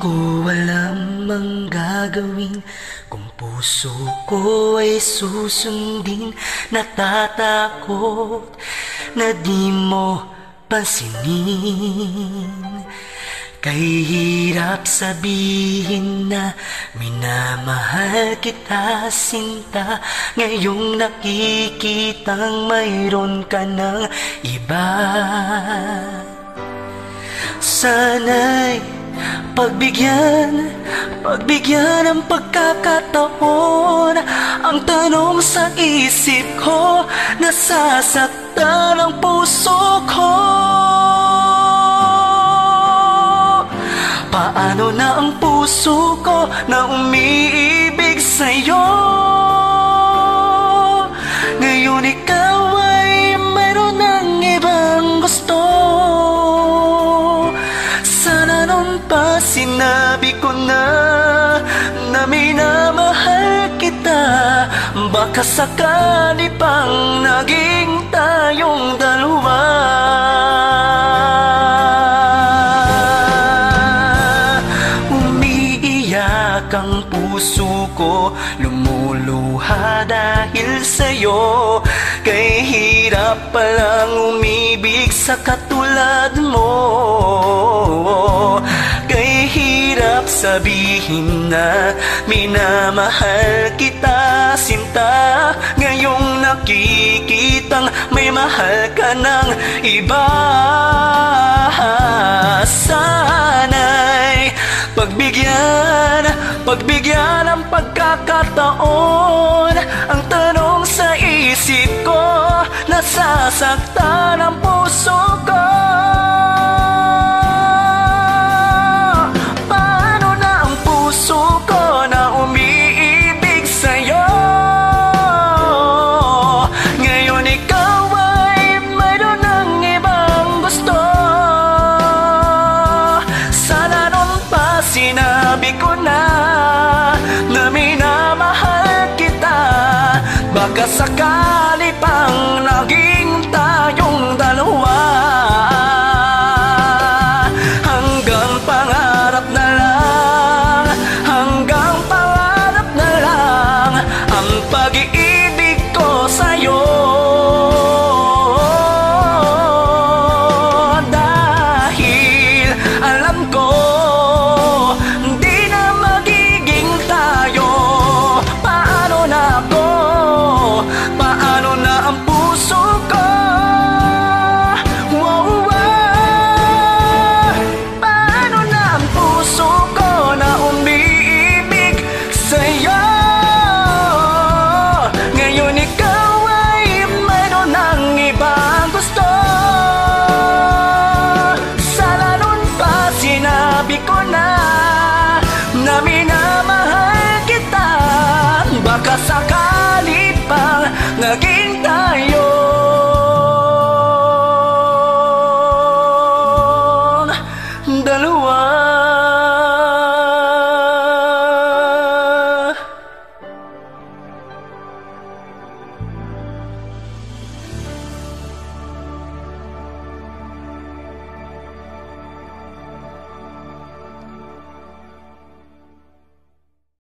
ko alam ang gagawin kung puso ko ay susundin. Natatakot na di mo pansinin. Kay hirap sabihin na minamahal kita, sinta. Ngayong nakikitang mayroon ka ng iba. Sana'y pagbigyan ang pagkakataon. Ang tanong sa isip ko, nasasaktan ang puso ko. Paano na ang puso ko na umiibig sa'yo? Ngayon ikaw ay mayroon ng ibang gusto. Sana nun pa sinabi ko na minamahal kita. Baka sakali pang naging tayong dalawa. Ang puso ko lumuluha dahil sa'yo. Kay hirap palang umibig sa katulad mo. Kay hirap sabihin na minamahal kita, sinta. Ngayong nakikitang may mahal ka ng iba. Sana'y pagbigyan ang pagkakataon. Ang tanong sa isip ko, nasasaktan ang puso ko. Paano na ang puso ko na umiibig sa'yo? Ngayon ikaw ay mayroon ng ibang gusto. Sana nun pa sinabi ko na minamahal kita. Baka sakali pang naging